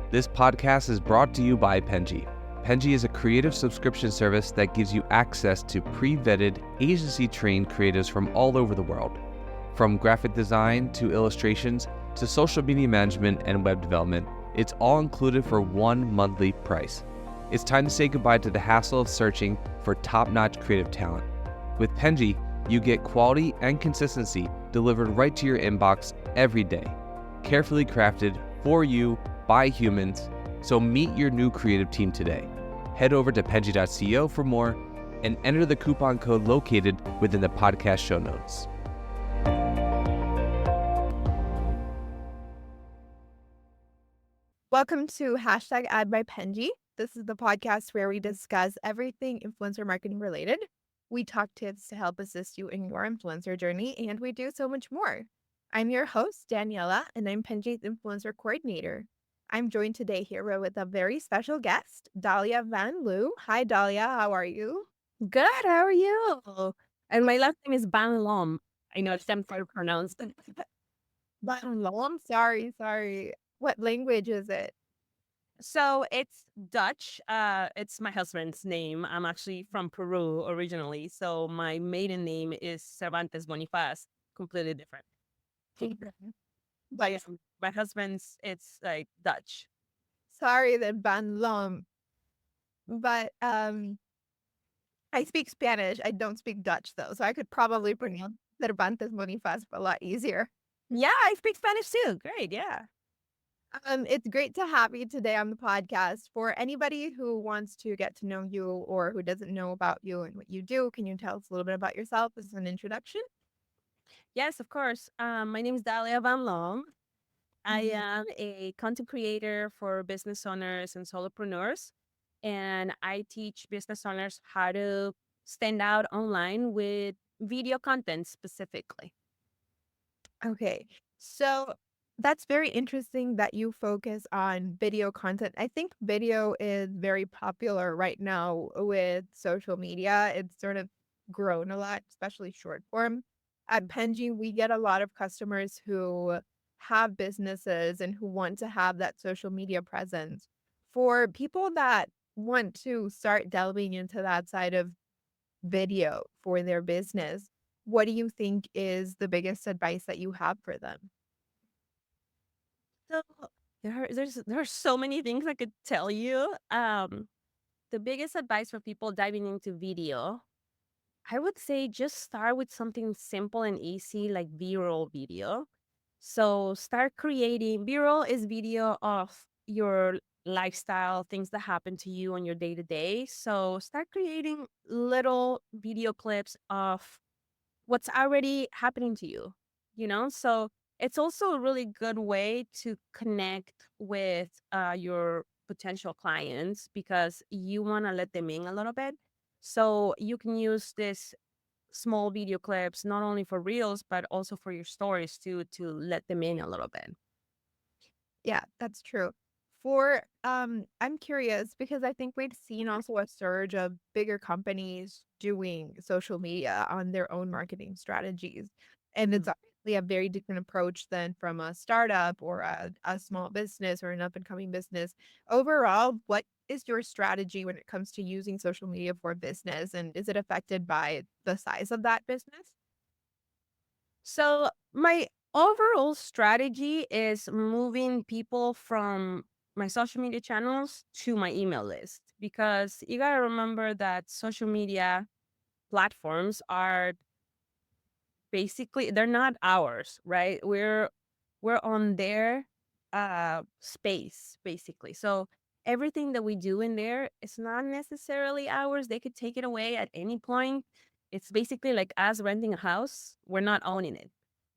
This podcast is brought to you by Penji. Penji is a creative subscription service that gives you access to pre-vetted, agency-trained creatives from all over the world. From graphic design to illustrations to social media management and web development, it's all included for one monthly price. It's time to say goodbye to the hassle of searching for top-notch creative talent. With Penji, you get quality and consistency delivered right to your inbox every day, carefully crafted for you by humans. So meet your new creative team today. Head over to penji.co for more and enter the coupon code located within the podcast show notes. Welcome to #Ad by Penji. This is the podcast where we discuss everything influencer marketing related. We talk tips to help assist you in your influencer journey, and we do so much more. I'm your host, Daniela, and I'm Penji's influencer coordinator. I'm joined today here with a very special guest, Dahlia Van Loo. Hi, Dahlia. How are you? Good, how are you? And my last name is Van Lom. I know it's hard to pronounce. Van Loo? Sorry. What language is it? So it's Dutch. It's my husband's name. I'm actually from Peru originally. So my maiden name is Cervantes Bonifaz. Completely different. But yeah, my husband's, it's like Dutch. Sorry that Van Loo. But I speak Spanish. I don't speak Dutch though, so I could probably pronounce Cervantes Bonifaz a lot easier. Yeah, I speak Spanish too. Great, yeah. It's great to have you today on the podcast. For anybody who wants to get to know you or who doesn't know about you and what you do, can you tell us a little bit about yourself as an introduction? Yes, of course. My name is Dahlia Van Lom. I Mhm. am a content creator for business owners and solopreneurs, and I teach business owners how to stand out online with video content specifically. Okay, so that's very interesting that you focus on video content. I think video is very popular right now with social media. It's sort of grown a lot, especially short form. At Penji, we get a lot of customers who have businesses and who want to have that social media presence. For people that want to start delving into that side of video for their business, what do you think is the biggest advice that you have for them? So there are so many things I could tell you. The biggest advice for people diving into video, I would say just start with something simple and easy like B-roll video. So start creating. B-roll is video of your lifestyle, things that happen to you on your day to day. So start creating little video clips of what's already happening to you, So it's also a really good way to connect with your potential clients because you want to let them in a little bit. So you can use this small video clips not only for reels but also for your stories too, to let them in a little bit. Yeah, that's true. For I'm curious because I think we've seen also a surge of bigger companies doing social media on their own marketing strategies. And it's Mhm. obviously a very different approach than from a startup or a small business or an up and coming business. Overall, what is your strategy when it comes to using social media for business? And is it affected by the size of that business? So my overall strategy is moving people from my social media channels to my email list because you got to remember that social media platforms are basically, they're not ours, right? We're on their space basically. So everything that we do in there is not necessarily ours. They could take it away at any point. It's basically like us renting a house. We're not owning it.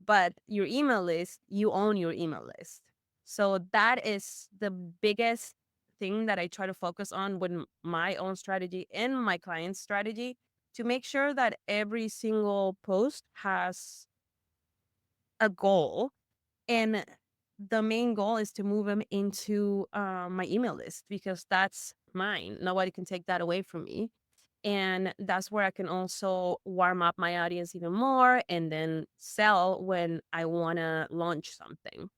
But your email list, you own your email list. So that is the biggest thing that I try to focus on with my own strategy and my client's strategy, to make sure that every single post has a goal. And the main goal is to move them into my email list because that's mine. Nobody can take that away from me. And that's where I can also warm up my audience even more and then sell when I want to launch something.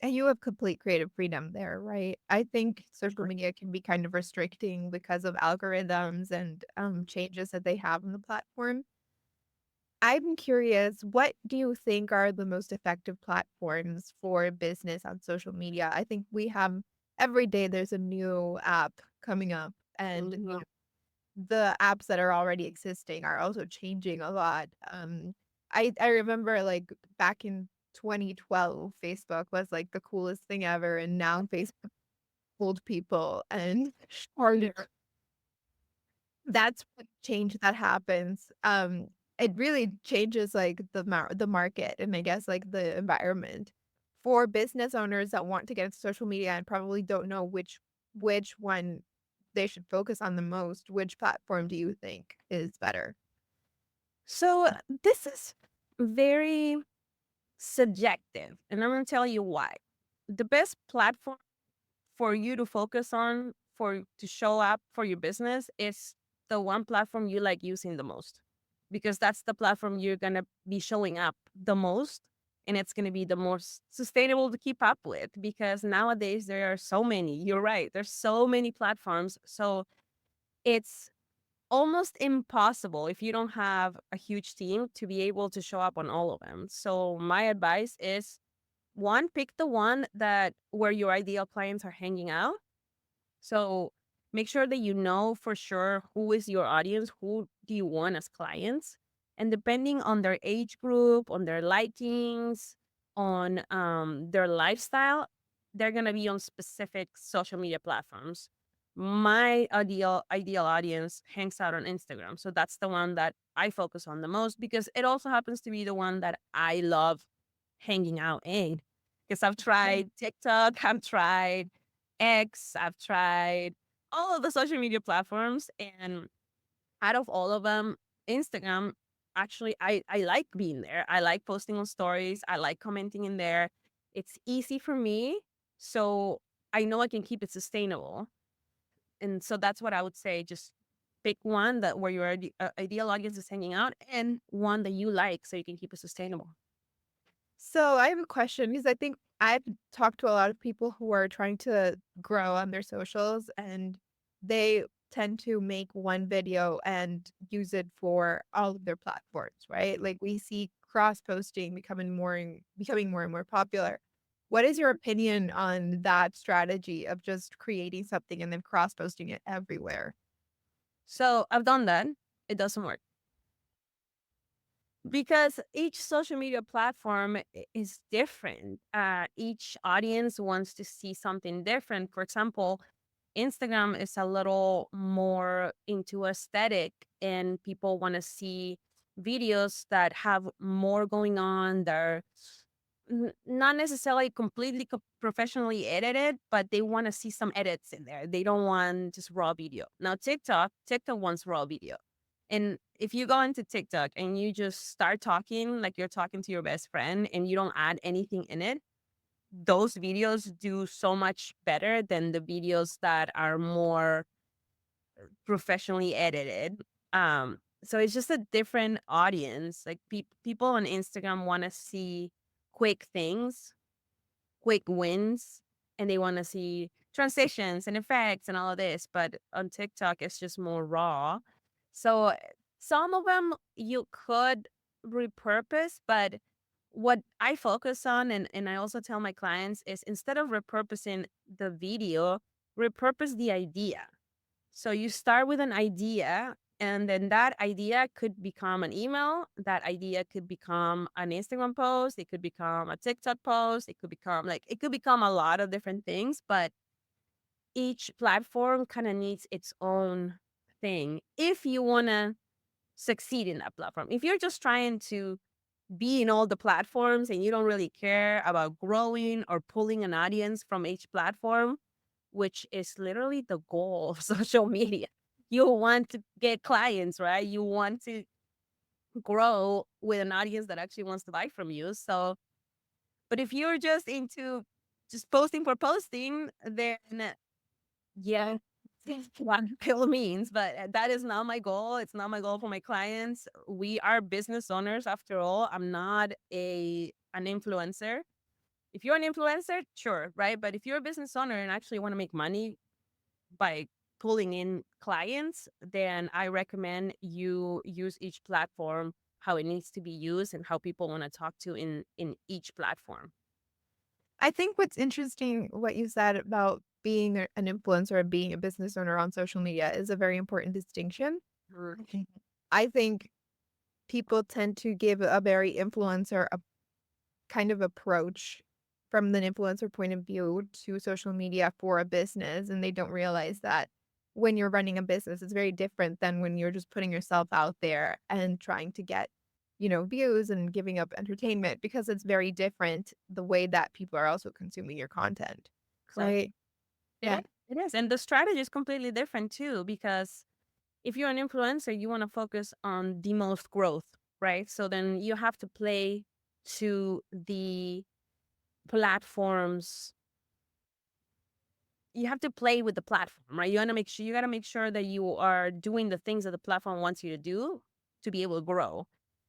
And you have complete creative freedom there, right? I think social Right. media can be kind of restricting because of algorithms and changes that they have on the platform. I'm curious, what do you think are the most effective platforms for business on social media? I think we have every day there's a new app coming up, and Mhm. the apps that are already existing are also changing a lot. I remember like back in 2012, Facebook was like the coolest thing ever, and now Facebook old people and harder. That's what change that happens. It really changes like the market and I guess like the environment for business owners that want to get into social media and probably don't know which one they should focus on the most. Which platform do you think is better? So this is very subjective, and I'm going to tell you why. The best platform for you to focus on for to show up for your business is the one platform you like using the most, because that's the platform you're going to be showing up the most, and it's going to be the most sustainable to keep up with, because nowadays there are so many. You're right, there's so many platforms, so it's almost impossible if you don't have a huge team to be able to show up on all of them. So my advice is, one, pick the one that where your ideal clients are hanging out. So make sure that you know for sure who is your audience, who do you want as clients. And depending on their age group, on their likings, on their lifestyle, they're gonna be on specific social media platforms. My ideal audience hangs out on Instagram. So that's the one that I focus on the most, because it also happens to be the one that I love hanging out in. Because I've tried TikTok, I've tried X, I've tried all of the social media platforms, and out of all of them, Instagram, actually, I like being there. I like posting on stories. I like commenting in there. It's easy for me, so I know I can keep it sustainable. And so that's what I would say. Just pick one that where your ideal audience is hanging out, and one that you like, so you can keep it sustainable. So I have a question because I think I've talked to a lot of people who are trying to grow on their socials and they tend to make one video and use it for all of their platforms, right? Like we see cross posting becoming more and more popular. What is your opinion on that strategy of just creating something and then cross posting it everywhere? So I've done that. It doesn't work, because each social media platform is different. Each audience wants to see something different. For example, Instagram is a little more into aesthetic, and people want to see videos that have more going on. They're not necessarily completely professionally edited, but they want to see some edits in there. They don't want just raw video. Now, TikTok wants raw video. And if you go into TikTok and you just start talking like you're talking to your best friend and you don't add anything in it, those videos do so much better than the videos that are more professionally edited. So it's just a different audience. Like people on Instagram want to see quick things, quick wins, and they want to see transitions and effects and all of this. But on TikTok, it's just more raw. So some of them you could repurpose, but what I focus on, and I also tell my clients, is instead of repurposing the video, repurpose the idea. So you start with an idea, and then that idea could become an email. That idea could become an Instagram post. It could become a TikTok post. It could become a lot of different things, but each platform kind of needs its own thing if you want to succeed in that platform. If you're just trying to be in all the platforms and you don't really care about growing or pulling an audience from each platform, which is literally the goal of social media. You want to get clients, right? You want to grow with an audience that actually wants to buy from you. So, but if you're just into just posting for posting, then yeah, what pill means. But that is not my goal. It's not my goal for my clients. We are business owners after all. I'm not a an influencer. If you're an influencer, sure, right? But if you're a business owner and actually want to make money by pulling in clients, then I recommend you use each platform how it needs to be used and how people want to talk to in each platform. I think what's interesting, what you said about being an influencer and being a business owner on social media is a very important distinction. Mhm. I think people tend to give a very influencer a kind of approach from the influencer point of view to social media for a business, and they don't realize that when you're running a business, it's very different than when you're just putting yourself out there and trying to get, views and giving up entertainment because it's very different the way that people are also consuming your content. Exactly. Right. It Yeah. is. It is. And the strategy is completely different too, because if you're an influencer, you want to focus on the most growth, right? So then you have to play to the platforms. You have to play with the platform, right? You got to make sure that you are doing the things that the platform wants you to do to be able to grow.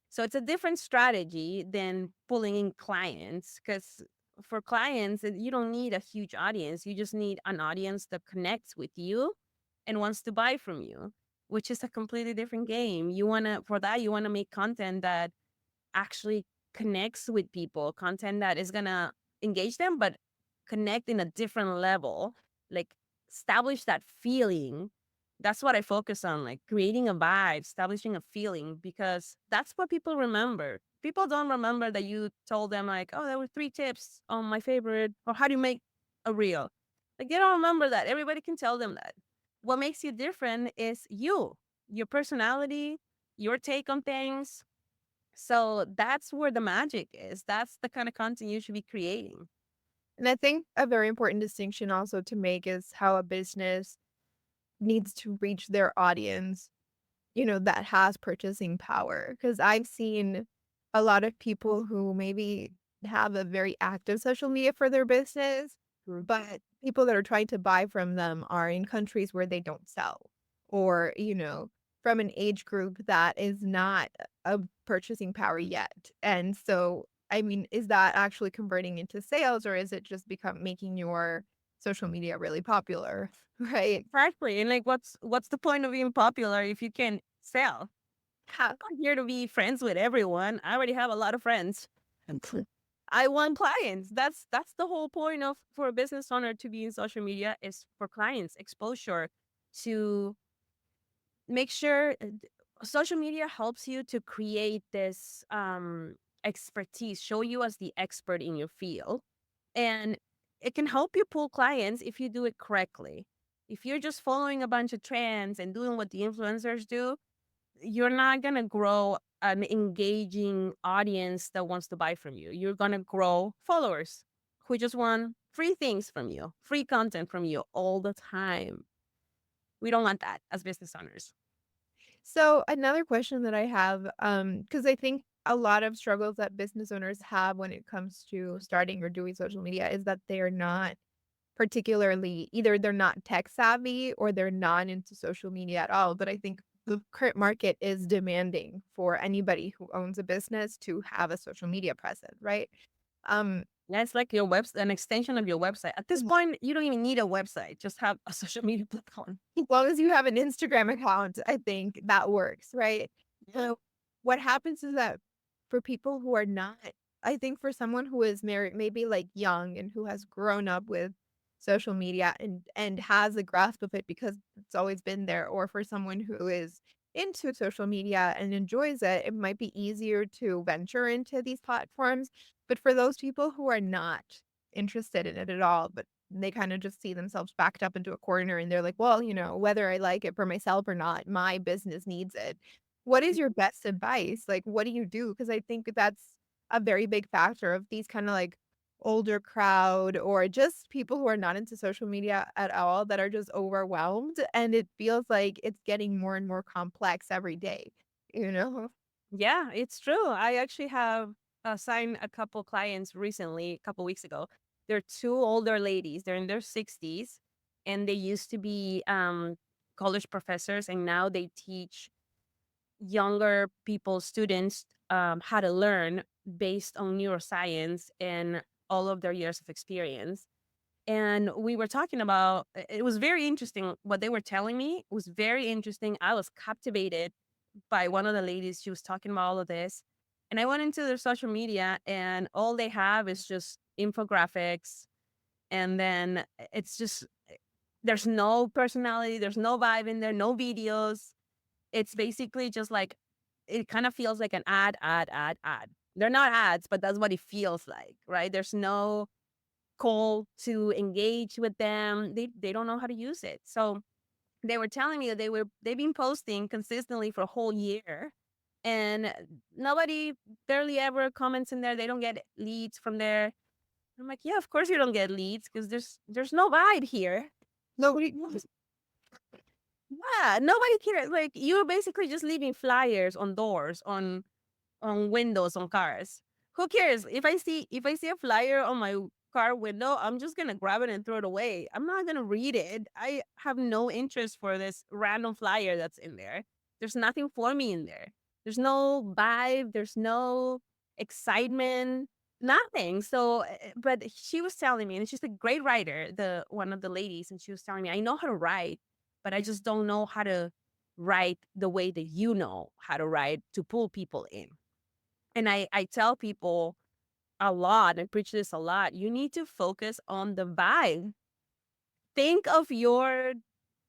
So it's a different strategy than pulling in clients, because for clients, you don't need a huge audience. You just need an audience that connects with you and wants to buy from you, which is a completely different game. For that, you want to make content that actually connects with people, content that is going to engage them, but connect in a different level, like establish that feeling. That's what I focus on, like creating a vibe, establishing a feeling, because that's what people remember. People don't remember that you told them, like, oh, there were 3 tips on my favorite, or how do you make a reel. Like, they don't remember that. Everybody can tell them that. What makes you different is your personality, your take on things, so that's where the magic is. That's the kind of content you should be creating. And I think a very important distinction also to make is how a business needs to reach their audience, that has purchasing power. Because I've seen a lot of people who maybe have a very active social media for their business, but people that are trying to buy from them are in countries where they don't sell, or, from an age group that is not a purchasing power yet. And so, I mean, is that actually converting into sales, or is it just making your social media really popular? Right. Exactly. And like, what's the point of being popular if you can sell? Ha- I'm here to be friends with everyone. I already have a lot of friends. And I want clients. That's the whole point of for a business owner to be in social media, is for clients exposure, to make sure social media helps you to create this expertise, show you as the expert in your field, and it can help you pull clients if you do it correctly. If you're just following a bunch of trends and doing what the influencers do, you're not going to grow an engaging audience that wants to buy from you. You're going to grow followers who just want free things from you, free content from you all the time. We don't want that as business owners. So another question that I have, because I think a lot of struggles that business owners have when it comes to starting or doing social media is that they're not particularly either they're not tech savvy or they're not into social media at all. But I think the current market is demanding for anybody who owns a business to have a social media presence, right? Um, Yeah, it's like your website, an extension of your website. At this point, you don't even need a website. Just have a social media platform. as long as you have an Instagram account, I think that works, right? So what happens is that for people who are not, I think for someone who is married, maybe like young and who has grown up with social media and has a grasp of it because it's always been there, or for someone who is into social media and enjoys it, it might be easier to venture into these platforms. But for those people who are not interested in it at all, but they kind of just see themselves backed up into a corner and they're like, well, whether I like it for myself or not, my business needs it. What is your best advice? Like, what do you do? Because I think that's a very big factor of these kind of like older crowd or just people who are not into social media at all that are just overwhelmed. And it feels like it's getting more and more complex every day, you know? Yeah, it's true. I actually have signed a couple clients recently, a couple weeks ago. They're two older ladies. They're in their 60s, and they used to be college professors, and now they teach younger people, students, how to learn based on neuroscience and all of their years of experience. And we were talking about it was very interesting what they were telling me. It was very interesting. I was captivated by one of the ladies. She was talking about all of this. And I went into their social media and all they have is just infographics. And then it's just there's no personality, there's no vibe in there, no videos. It's basically just like it kind of feels like an ad. They're not ads, but that's what it feels like, right? There's no call to engage with them. They don't know how to use it. So they were telling me that they've been posting consistently for a whole year and nobody barely ever comments in there. They don't get leads from there. I'm like, yeah, of course you don't get leads because there's no vibe here. Nobody. Yeah, nobody cares. Like you're basically just leaving flyers on doors, on windows, on cars. Who cares? If I see a flyer on my car window, I'm just gonna grab it and throw it away. I'm not gonna read it. I have no interest for this random flyer that's in there. There's nothing for me in there. There's no vibe. There's no excitement. Nothing. So, but she was telling me, and she's a great writer, the one of the ladies, and she was telling me, I know how to write, but I just don't know how to write the way that you know how to write to pull people in. And I tell people a lot, I preach this a lot. You need to focus on the vibe. Think of your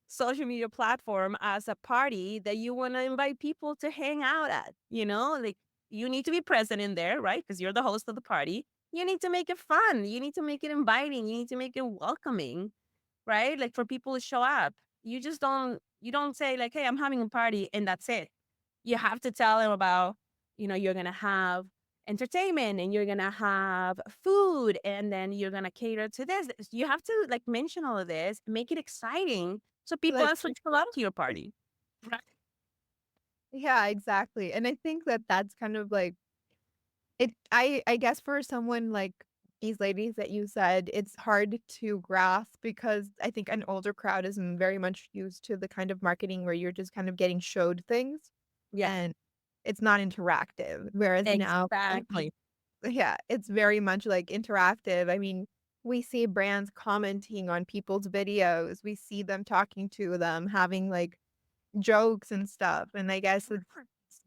social media platform as a party that you want to invite people to hang out at, like you need to be present in there, right? Because you're the host of the party. You need to make it fun. You need to make it inviting. You need to make it welcoming, right? Like for people to show up. You don't say like, hey, I'm having a party and that's it. You have to tell them about, you're going to have entertainment and you're going to have food and then you're going to cater to this. You have to like mention all of this, make it exciting so people Like, actually show up to your party. Right. yeah, exactly. And I think that that's kind of like it. I guess for someone like these ladies that you said, it's hard to grasp because I think an older crowd isn't very much used to the kind of marketing where you're just kind of getting showed things Yeah, and it's not interactive. Whereas now, exactly. yeah, it's very much like interactive. I mean, we see brands commenting on people's videos. We see them talking to them, having like jokes and stuff. And I guess it's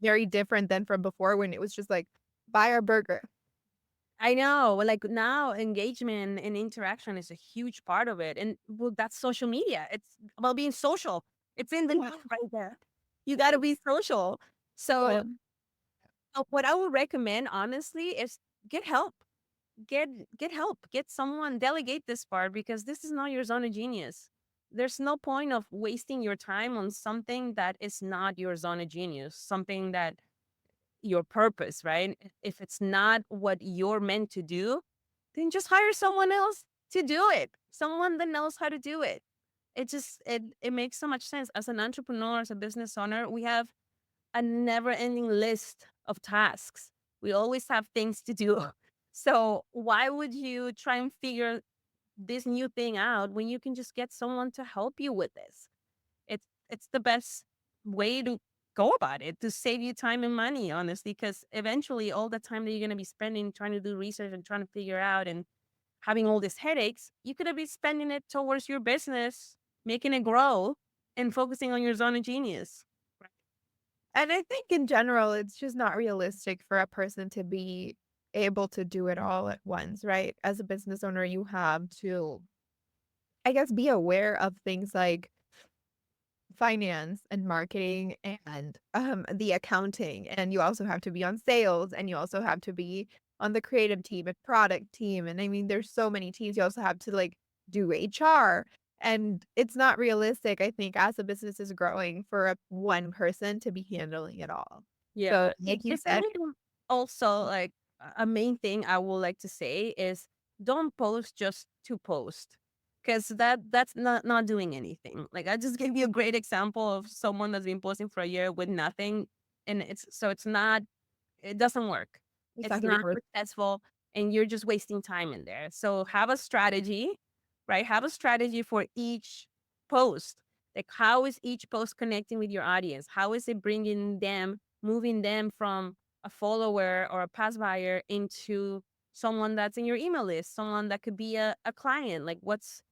very different than from before when it was just like, buy our burger. I know. Like now, engagement and interaction is a huge part of it. And well, that's social media. It's about being social. It's in the name right there. You got to be social. So, Yeah. what I would recommend, honestly, is get help. Get get help. Get someone. Delegate this part because this is not your zone of genius. There's no point of wasting your time on something that is not your zone of genius. Something that your purpose, right? If it's not what you're meant to do, then just hire someone else to do it. Someone that knows how to do it. It makes so much sense. As an entrepreneur, as a business owner, we have a never-ending list of tasks. We always have things to do. So why would you try and figure this new thing out when you can just get someone to help you with this? It's the best way to go about it to save you time and money, honestly, because eventually all the time that you're going to be spending trying to do research and trying to figure out and having all these headaches, you could have been spending it towards your business, making it grow and focusing on your zone of genius. And I think in general, it's just not realistic for a person to be able to do it all at once, right? As a business owner, you have to, I guess, be aware of things like finance and marketing and the accounting. And you also have to be on sales and you also have to be on the creative team and product team. And I mean, there's so many teams. You also have to like do HR. And it's not realistic, I think, as a business is growing for one person to be handling it all. Yeah. So, like you If said, anything, also, like a main thing I would like to say is don't post just to post. Because that's not doing anything. Like I just gave you a great example of someone that's been posting for a year with nothing. And it doesn't work. It's exactly. not successful and you're just wasting time in there. So have a strategy, right? Have a strategy for each post. Like how is each post connecting with your audience? How is it moving them from a follower or a pass buyer into someone that's in your email list, someone that could be a client. Like what's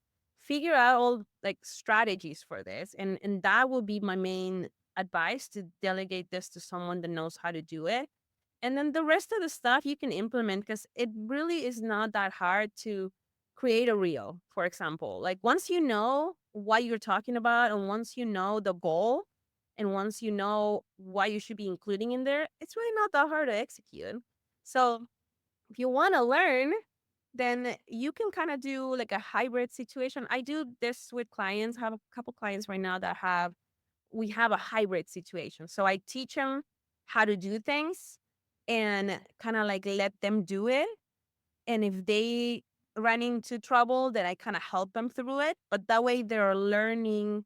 figure out all like strategies for this. And that will be my main advice, to delegate this to someone that knows how to do it. And then the rest of the stuff you can implement, because it really is not that hard to create a reel, for example. Like once you know what you're talking about, and once you know the goal, and once you know what you should be including in there, it's really not that hard to execute. So if you want to learn, then you can kind of do like a hybrid situation. I do this with clients. I have a couple clients right now that we have a hybrid situation. So I teach them how to do things and kind of like let them do it. And if they run into trouble, then I kind of help them through it. But that way they're learning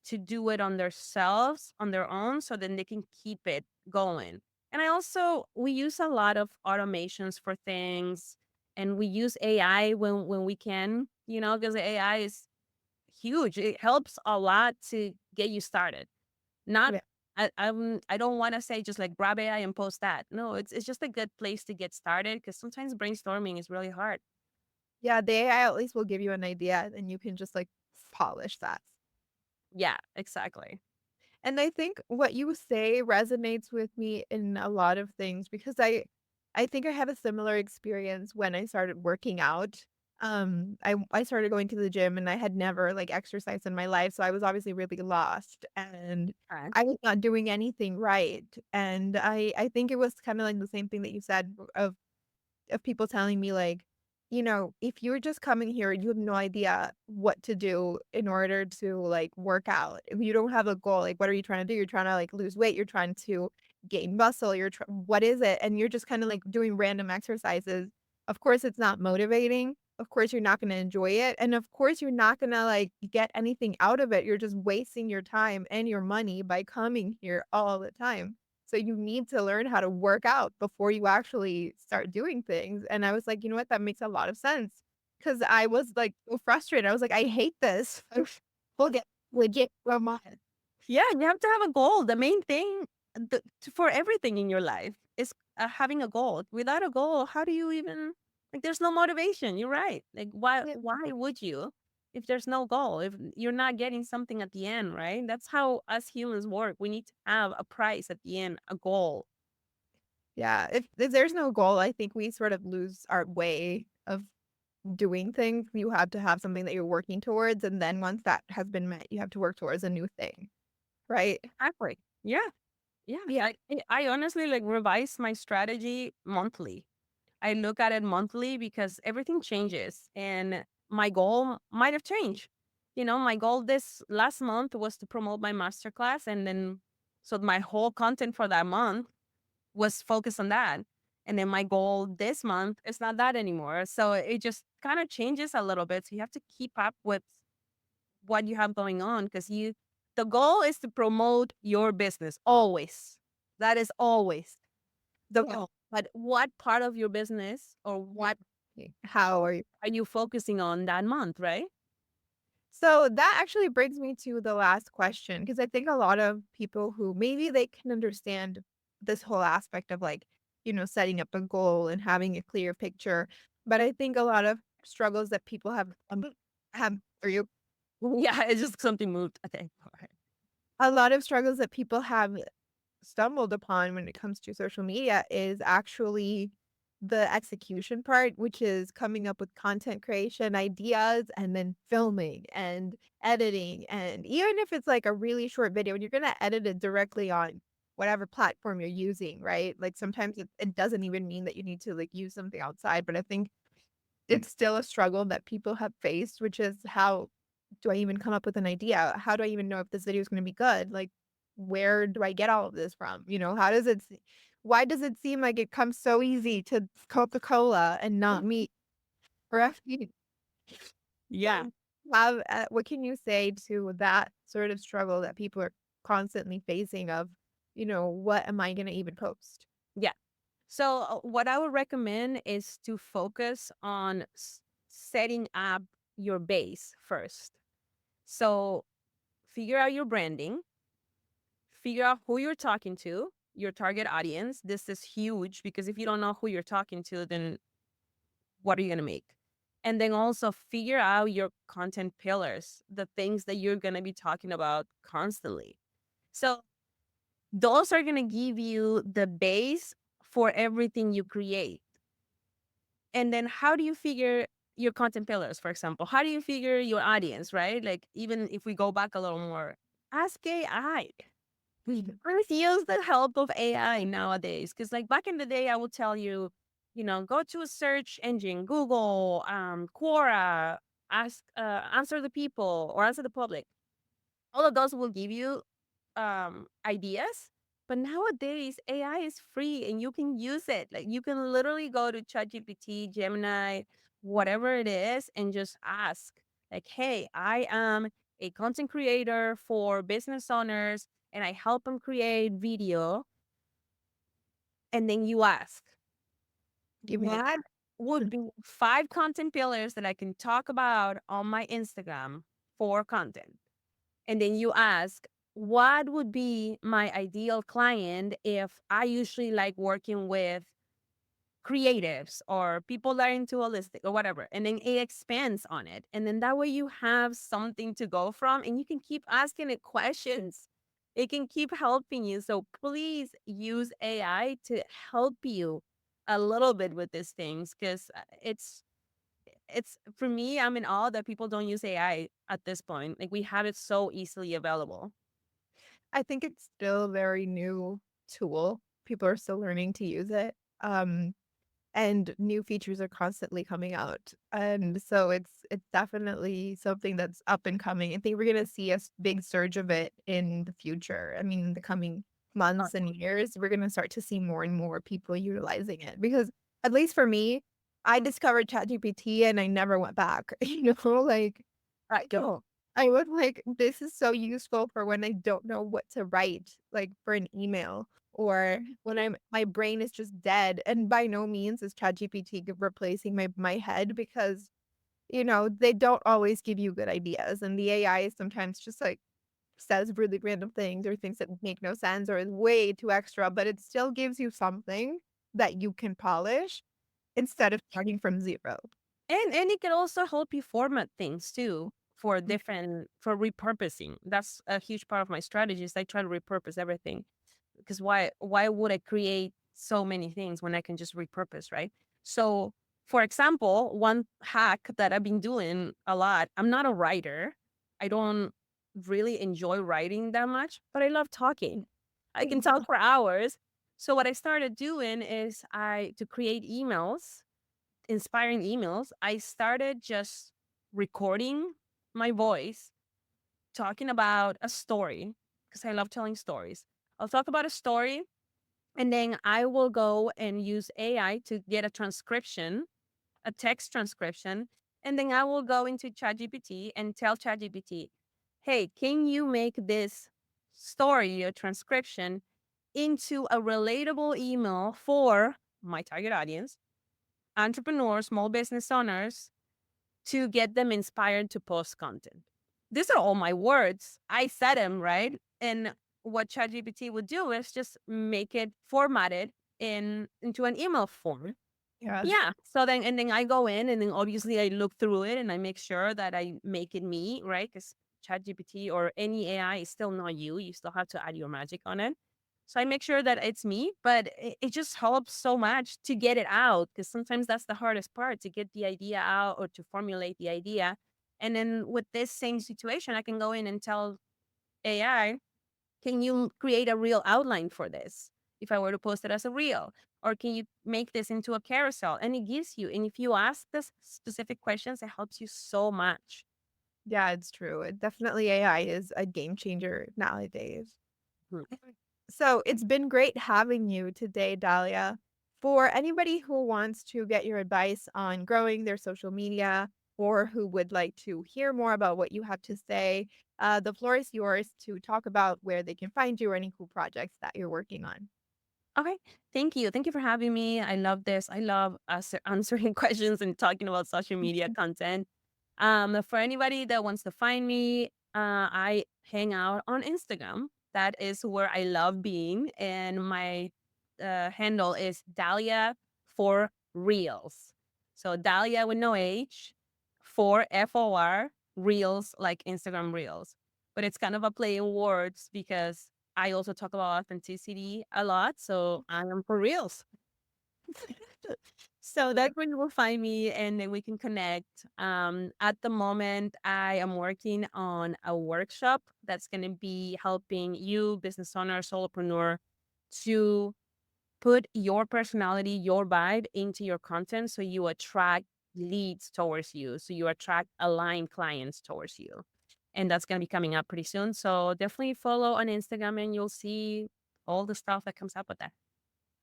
to do it on themselves, on their own, so then they can keep it going. And I also, we use a lot of automations for things, and we use AI when we can, because AI is huge. It helps a lot to get you started. Not Yeah. I don't want to say just like grab AI and post that. No, it's just a good place to get started, because sometimes brainstorming is really hard. Yeah, the AI at least will give you an idea and you can just like polish that. Yeah, exactly. And I think what you say resonates with me in a lot of things because I think I had a similar experience when I started working out. I started going to the gym and I had never like exercised in my life, so I was obviously really lost and Okay. I was not doing anything right. And I think it was kind of like the same thing that you said of people telling me like, if you're just coming here, you have no idea what to do in order to like work out. If you don't have a goal, like what are you trying to do? You're trying to like lose weight, you're trying to gain muscle, what is it? And you're just kind of like doing random exercises. Of course, it's not motivating. Of course, you're not going to enjoy it. And of course, you're not going to like get anything out of it. You're just wasting your time and your money by coming here all the time. So you need to learn how to work out before you actually start doing things. And I was like, you know what? That makes a lot of sense. Cause I was like so frustrated. I was like, I hate this. We'll get legit from my Yeah, you have to have a goal. The main thing for everything in your life is having a goal. Without a goal, how do you even like? There's no motivation. You're right. Like, why? yeah. Why would you if there's no goal? If you're not getting something at the end, right? That's how us humans work. We need to have a prize at the end, a goal. Yeah. If there's no goal, I think we sort of lose our way of doing things. You have to have something that you're working towards. And then once that has been met, you have to work towards a new thing. Right. Exactly. Yeah. Yeah. Yeah. I honestly like revise my strategy monthly. I look at it monthly because everything changes and my goal might have changed. My goal this last month was to promote my masterclass. And then, so my whole content for that month was focused on that. And then my goal this month is not that anymore. So it just kind of changes a little bit. So you have to keep up with what you have going on, because the goal is to promote your business always. That is always the Yeah. goal. But what part of your business, or what How are you? are you focusing on that month, right? So that actually brings me to the last question because I think a lot of people who maybe they can understand this whole aspect of like, setting up a goal and having a clear picture. But I think a lot of struggles that people have are you Yeah, it's just something moved. I think. a lot of struggles that people have stumbled upon when it comes to social media is actually the execution part, which is coming up with content creation ideas and then filming and editing. And even if it's like a really short video, and you're going to edit it directly on whatever platform you're using, right? Like sometimes it doesn't even mean that you need to like use something outside, but I think it's still a struggle that people have faced, which is how do I even come up with an idea? How do I even know if this video is going to be good? Like, where do I get all of this from? Why does it seem like it comes so easy to Coca-Cola and not me? Correct? Yeah. What can you say to that sort of struggle that people are constantly facing of, what am I going to even post? Yeah. So what I would recommend is to focus on setting up your base first. So figure out your branding, figure out who you're talking to, your target audience. This is huge, because if you don't know who you're talking to, then what are you going to make? And then also figure out your content pillars, the things that you're going to be talking about constantly. So those are going to give you the base for everything you create. And then how do you figure your content pillars, for example? How do you figure your audience, right? Like, even if we go back a little more, ask AI. Let's use the help of AI nowadays. Because, like, back in the day, I would tell you, go to a search engine, Google, Quora, answer the people or answer the public. All of those will give you ideas. But nowadays, AI is free and you can use it. Like, you can literally go to ChatGPT, Gemini, whatever it is, and just ask, like, hey, I am a content creator for business owners and I help them create video. And then you ask, Give me what would be 5 content pillars that I can talk about on my Instagram for content? And then you ask, what would be my ideal client if I usually like working with creatives or people that are into holistic or whatever? And then it expands on it. And then that way you have something to go from and you can keep asking it questions. It can keep helping you. So please use AI to help you a little bit with these things because it's for me, I'm in awe that people don't use AI at this point. Like, we have it so easily available. I think it's still a very new tool. People are still learning to use it. And new features are constantly coming out. And so it's definitely something that's up and coming. I think we're gonna see a big surge of it in the future. I mean, in the coming months and years, we're gonna start to see more and more people utilizing it because at least for me, I discovered ChatGPT and I never went back. Like Right, go. I would like, this is so useful for when I don't know what to write, like for an email or when my brain is just dead. And by no means is ChatGPT replacing my head because, they don't always give you good ideas. And the AI is sometimes just like says really random things or things that make no sense or is way too extra, but it still gives you something that you can polish instead of starting from zero. And it can also help you format things too for repurposing. That's a huge part of my strategy is I try to repurpose everything. Because why would I create so many things when I can just repurpose, right? So, for example, one hack that I've been doing a lot, I'm not a writer. I don't really enjoy writing that much, but I love talking. I can talk for hours. So what I started doing is I to create emails, inspiring emails, I started just recording my voice talking about a story because I love telling stories. I'll talk about a story and then I will go and use AI to get a transcription, a text transcription. And then I will go into ChatGPT and tell ChatGPT, hey, can you make this story or transcription into a relatable email for my target audience, entrepreneurs, small business owners, to get them inspired to post content? These are all my words. I said them, right? And what ChatGPT would do is just make it formatted into an email form. Yes. Yeah. So then, and then I go in and then obviously I look through it and I make sure that I make it me, right? Because ChatGPT or any AI is still not you. You still have to add your magic on it. So I make sure that it's me, but it just helps so much to get it out because sometimes that's the hardest part to get the idea out or to formulate the idea. And then with this same situation, I can go in and tell AI, can you create a real outline for this if I were to post it as a reel? Or can you make this into a carousel? And it gives you, and if you ask this specific questions, it helps you so much. Yeah, it's true. It definitely AI is a game changer nowadays. Mhm. So it's been great having you today, Dahlia. For anybody who wants to get your advice on growing their social media or who would like to hear more about what you have to say, the floor is yours to talk about where they can find you or any cool projects that you're working on. Okay. Thank you. Thank you for having me. I love this. I love answering questions and talking about social media content. For anybody that wants to find me, I hang out on Instagram. That is where I love being. And my handle is Dahlia for Reels. So Dahlia with no H, FOR, Reels, like Instagram Reels. But it's kind of a play in words because I also talk about authenticity a lot. So I am for Reels. So that's where you will find me and then we can connect. At the moment, I am working on a workshop that's going to be helping you, business owner, solopreneur, to put your personality, your vibe into your content so you attract leads towards you, so you attract aligned clients towards you. And that's going to be coming up pretty soon. So definitely follow on Instagram and you'll see all the stuff that comes up with that.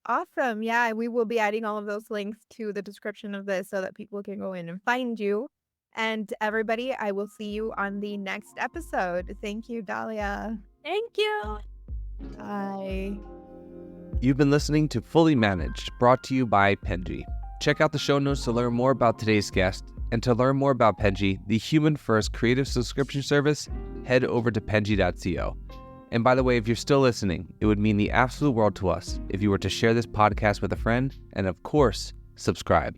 Awesome. Yeah, we will be adding all of those links to the description of this so that people can go in and find you. And everybody, I will see you on the next episode. Thank you, Dahlia. Thank you. Bye. You've been listening to Fully Managed, brought to you by Penji. Check out the show notes to learn more about today's guest. And to learn more about Penji, the human-first creative subscription service, head over to penji.co. And by the way, if you're still listening, it would mean the absolute world to us if you were to share this podcast with a friend and, of course, subscribe.